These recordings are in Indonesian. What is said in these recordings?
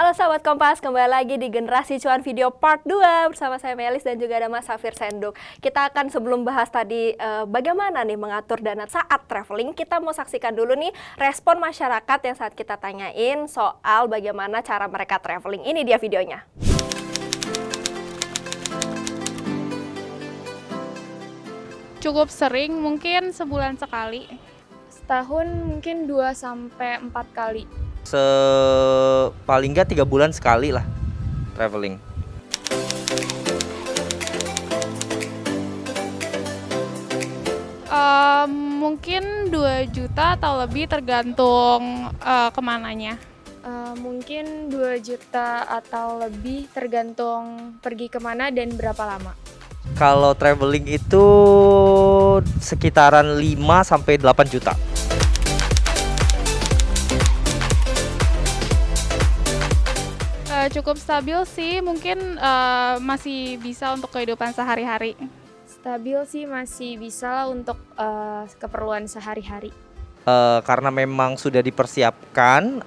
Halo Sahabat Kompas, kembali lagi di Generasi Cuan Video Part 2 bersama saya Melis dan juga ada Mas Safir Senduk. Kita akan sebelum bahas tadi bagaimana nih mengatur dana saat traveling, kita mau saksikan dulu nih respon masyarakat yang saat kita tanyain soal bagaimana cara mereka traveling. Ini dia videonya. Cukup sering, mungkin sebulan sekali. Setahun mungkin 2-4 kali. Paling nggak 3 bulan sekali lah traveling. Mungkin 2 juta atau lebih tergantung kemananya. Mungkin 2 juta atau lebih tergantung pergi kemana dan berapa lama. Kalau traveling itu sekitaran 5 sampai 8 juta. Cukup stabil sih, mungkin masih bisa untuk kehidupan sehari-hari. Stabil sih masih bisa lah untuk keperluan sehari-hari. Karena memang sudah dipersiapkan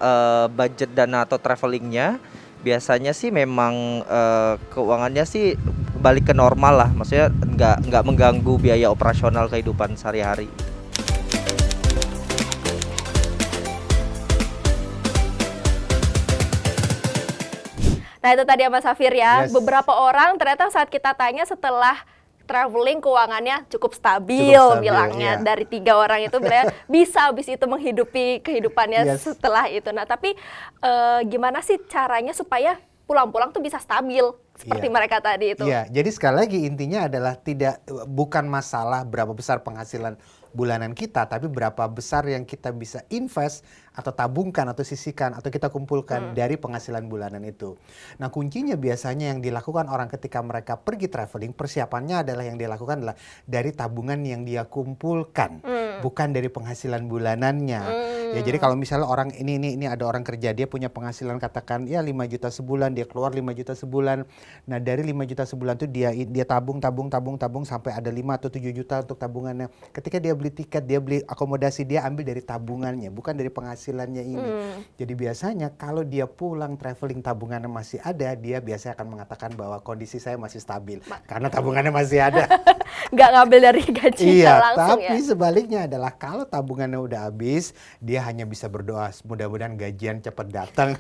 budget dana atau travelingnya, biasanya sih memang keuangannya sih balik ke normal lah, maksudnya nggak mengganggu biaya operasional kehidupan sehari-hari. Nah itu tadi ya Mas Safir ya, Yes. beberapa orang ternyata saat kita tanya setelah traveling keuangannya cukup stabil, Cukup stabil, bilangnya iya. dari 3 orang itu bilangnya bisa habis itu menghidupi kehidupannya Yes. setelah itu. Nah tapi gimana sih caranya supaya pulang-pulang tuh bisa stabil seperti Iya. mereka tadi itu? Iya, jadi sekali lagi intinya adalah bukan masalah berapa besar penghasilan bulanan kita, tapi berapa besar yang kita bisa invest atau tabungkan atau sisihkan atau kita kumpulkan dari penghasilan bulanan itu. Nah kuncinya biasanya yang dilakukan orang ketika mereka pergi traveling, persiapannya adalah yang dia lakukan adalah dari tabungan yang dia kumpulkan, bukan dari penghasilan bulanannya. Ya jadi kalau misalnya orang ini ada orang kerja, dia punya penghasilan katakan ya 5 juta sebulan, dia keluar 5 juta sebulan. Nah dari 5 juta sebulan itu dia tabung sampai ada 5 atau 7 juta untuk tabungannya. Ketika dia beli tiket, dia beli akomodasi, dia ambil dari tabungannya, bukan dari penghasilannya ini. Jadi biasanya kalau dia pulang traveling tabungannya masih ada, dia biasanya akan mengatakan bahwa kondisi saya masih stabil karena tabungannya masih ada. Nggak ngambil dari gajinya Iya, langsung tapi ya? sebaliknya adalah kalau tabungannya udah habis, dia hanya bisa berdoa mudah-mudahan gajian cepat datang.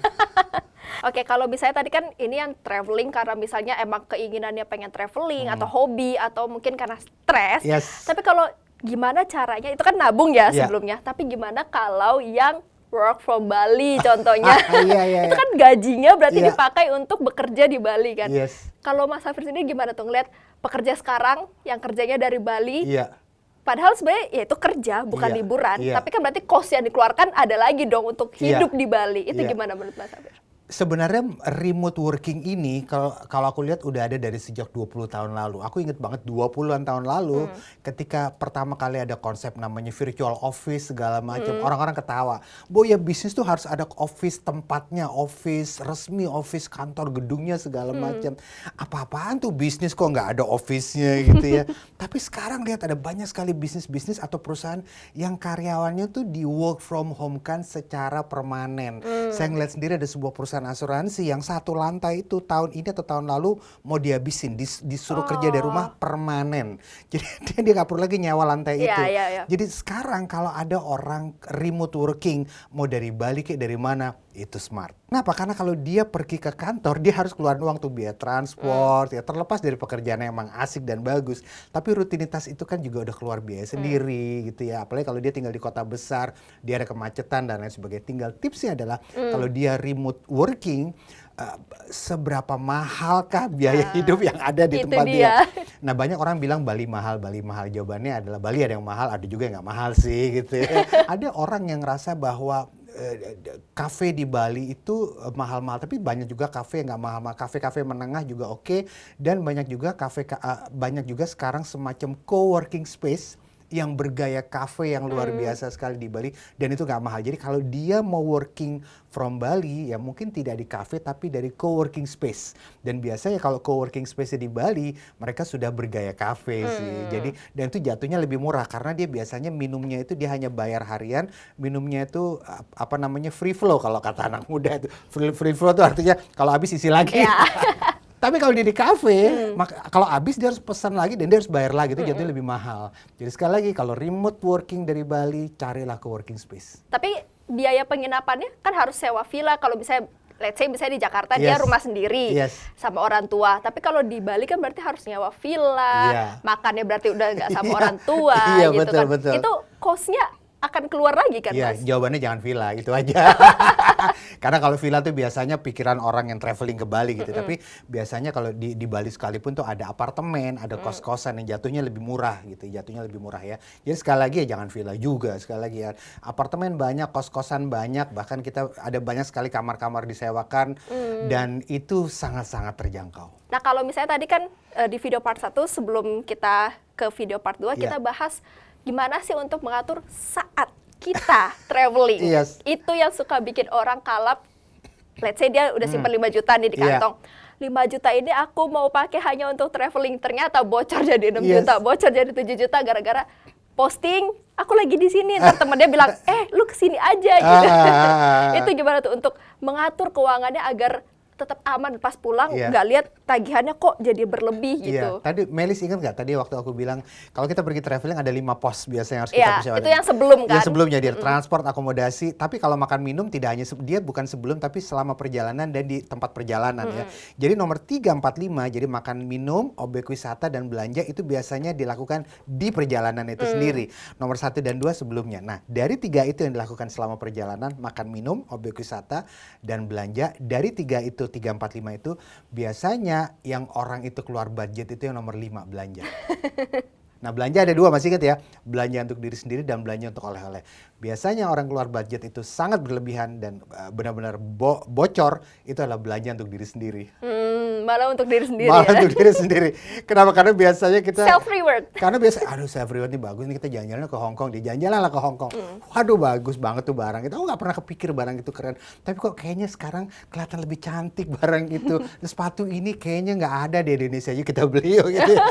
Oke, kalau misalnya tadi kan ini yang traveling karena misalnya emang keinginannya pengen traveling atau hobi atau mungkin karena stres. Yes. Tapi kalau gimana caranya, itu kan nabung ya Iya. sebelumnya. Tapi gimana kalau yang work from Bali contohnya? Iya. Itu kan gajinya berarti Iya. dipakai untuk bekerja di Bali kan? Yes. Kalau Mas Safir sendiri gimana tuh ngeliat pekerja sekarang yang kerjanya dari Bali? Iya. Padahal sebenarnya ya itu kerja bukan Iya, liburan, iya. tapi kan berarti cost yang dikeluarkan ada lagi dong untuk Iya, hidup di Bali. Itu iya. gimana menurut Mas Safir? Sebenarnya remote working ini kalau aku lihat udah ada dari sejak 20 tahun lalu. Aku inget banget 20-an tahun lalu ketika pertama kali ada konsep namanya virtual office segala macam. Orang-orang ketawa. Bahwa ya bisnis tuh harus ada office tempatnya, office resmi, office kantor gedungnya segala macam. Apa-apaan tuh bisnis kok nggak ada office-nya gitu ya. Tapi sekarang lihat ada banyak sekali bisnis-bisnis atau perusahaan yang karyawannya tuh di work from home kan secara permanen. Saya ngeliat sendiri ada sebuah perusahaan asuransi yang satu lantai itu tahun ini atau tahun lalu mau dihabisin, disuruh kerja dari rumah permanen. Jadi dia nggak perlu lagi nyewa lantai Iya, itu. iya, iya. Jadi sekarang kalau ada orang remote working mau dari Bali kayak dari mana, itu smart. Kenapa? Karena kalau dia pergi ke kantor, dia harus keluarin uang tuh biaya transport, ya terlepas dari pekerjaannya emang asik dan bagus. Tapi rutinitas itu kan juga udah keluar biaya sendiri gitu ya. Apalagi kalau dia tinggal di kota besar, dia ada kemacetan dan lain sebagainya. Tinggal tipsnya adalah kalau dia remote working, seberapa mahalkah biaya hidup yang ada di Itu tempat dia. dia. Nah banyak orang bilang Bali mahal. Jawabannya adalah Bali ada yang mahal, ada juga yang nggak mahal sih gitu ya. Ada orang yang ngerasa bahwa kafe di Bali itu mahal-mahal, tapi banyak juga kafe yang nggak mahal-mahal. Kafe-kafe menengah juga oke, dan banyak juga banyak juga sekarang semacam co-working space yang bergaya cafe yang luar biasa sekali di Bali, dan itu nggak mahal. Jadi kalau dia mau working from Bali, ya mungkin tidak di cafe tapi dari co-working space. Dan biasanya kalau co-working space di Bali, mereka sudah bergaya cafe sih. Jadi dan itu jatuhnya lebih murah karena dia biasanya minumnya itu dia hanya bayar harian, minumnya itu apa namanya free flow kalau kata anak muda itu. Free flow itu artinya kalau habis isi lagi. Ya. Tapi kalau dia di kafe, kalau habis dia harus pesan lagi dan dia harus bayar lagi, itu jatuhnya lebih mahal. Jadi sekali lagi kalau remote working dari Bali, carilah co-working space. Tapi biaya penginapannya kan harus sewa villa. Kalau misalnya let's say misalnya di Jakarta dia Yes. rumah sendiri Yes. sama orang tua. Tapi kalau di Bali kan berarti harus nyewa villa, Iya. makannya berarti udah nggak sama Iya. orang tua Iya, gitu betul, kan. betul. Itu cost-nya akan keluar lagi kan, Iya, Mas? jawabannya jangan villa, itu aja. Karena kalau villa tuh biasanya pikiran orang yang traveling ke Bali gitu. Tapi biasanya kalau di Bali sekalipun tuh ada apartemen, ada kos-kosan yang jatuhnya lebih murah gitu. Jatuhnya lebih murah ya. Jadi sekali lagi ya jangan villa juga. Sekali lagi ya, apartemen banyak, kos-kosan banyak. Bahkan kita ada banyak sekali kamar-kamar disewakan. Dan itu sangat-sangat terjangkau. Nah, kalau misalnya tadi kan di video part 1 sebelum kita ke video part 2 Iya. kita bahas gimana sih untuk mengatur saat kita traveling. Yes. Itu yang suka bikin orang kalap. Let's say dia udah simpan 5 juta nih di Iya. kantong. 5 juta ini aku mau pakai hanya untuk traveling. Ternyata bocor jadi 6 Yes. juta, bocor jadi 7 juta gara-gara posting aku lagi di sini. Ntar temen dia bilang, lu kesini aja gitu. Itu gimana tuh untuk mengatur keuangannya agar tetap aman pas pulang, Iya. nggak lihat tagihannya kok jadi berlebih gitu. Iya, tadi Melis ingat nggak tadi waktu aku bilang kalau kita pergi traveling ada 5 pos biasanya yang harus kita Iya, persiapkan. itu yang sebelum kan? Yang sebelumnya dia transport, akomodasi. Tapi kalau makan minum tidak hanya dia bukan sebelum tapi selama perjalanan dan di tempat perjalanan ya. Jadi nomor 3, 4, 5 jadi makan minum, objek wisata dan belanja itu biasanya dilakukan di perjalanan itu sendiri. Nomor 1 dan 2 sebelumnya. Nah, dari 3 itu yang dilakukan selama perjalanan, makan minum, objek wisata dan belanja. Dari 3 itu 3, 4, 5 itu biasanya yang orang itu keluar budget itu yang nomor 5 belanja. Nah, belanja ada 2, masih ingat ya? Belanja untuk diri sendiri dan belanja untuk oleh-oleh. Biasanya orang keluar budget itu sangat berlebihan dan benar-benar bocor, itu adalah belanja untuk diri sendiri. Malah untuk diri sendiri Malah ya. untuk diri sendiri. Kenapa? Karena biasanya kita Self reward. karena biasa, aduh self reward nih bagus nih, kita jalan-jalan ke Hong Kong, jalan-jalan lah ke Hong Kong. Waduh bagus banget tuh barang itu. Aku nggak pernah kepikir barang itu keren. Tapi kok kayaknya sekarang kelihatan lebih cantik barang itu. Dan sepatu ini kayaknya nggak ada di Indonesia aja kita beli gitu ya.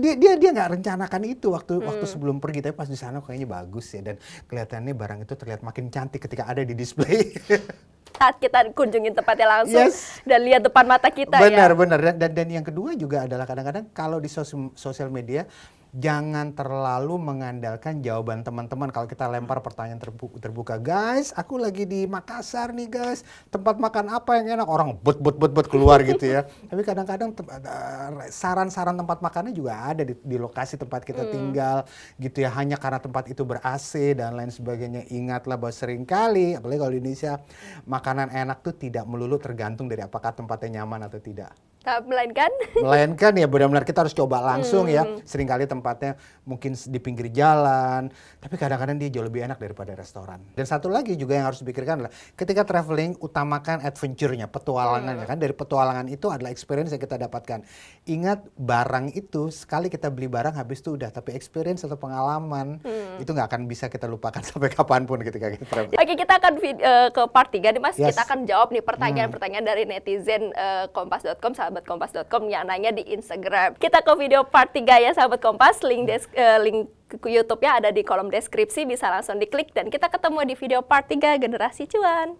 Dia nggak rencanakan itu waktu sebelum pergi, tapi pas di sana kayaknya bagus ya, dan kelihatannya barang itu terlihat makin cantik ketika ada di display. Saat kita kunjungin tempatnya langsung Yes. dan lihat depan mata kita ya. Benar. Dan yang kedua juga adalah kadang-kadang kalau di sosial media jangan terlalu mengandalkan jawaban teman-teman. Kalau kita lempar pertanyaan terbuka, guys, aku lagi di Makassar nih guys, tempat makan apa yang enak? Orang but keluar gitu ya. Tapi kadang-kadang saran-saran tempat makannya juga ada di lokasi tempat kita tinggal gitu ya. Hanya karena tempat itu ber-AC dan lain sebagainya. Ingatlah bahwa seringkali, apalagi kalau di Indonesia, makanan enak tuh tidak melulu tergantung dari apakah tempatnya nyaman atau tidak. Nah, melainkan Melainkan ya benar-benar kita harus coba langsung ya. Seringkali tempatnya mungkin di pinggir jalan, tapi kadang-kadang dia jauh lebih enak daripada restoran. Dan satu lagi juga yang harus dipikirkan adalah ketika traveling, utamakan adventure-nya, petualangannya kan. Dari petualangan itu adalah experience yang kita dapatkan. Ingat, barang itu sekali kita beli barang habis itu udah, tapi experience atau pengalaman itu nggak akan bisa kita lupakan sampai kapanpun ketika kita traveling. Oke, kita akan ke part 3 nih Mas. Yes. Kita akan jawab nih pertanyaan-pertanyaan dari netizen kompas.com, sahabatkompas.com yang nanya di Instagram. Kita ke video part 3 ya sahabat Kompas. Link YouTube-nya ada di kolom deskripsi, bisa langsung diklik dan kita ketemu di video part 3 Generasi Cuan.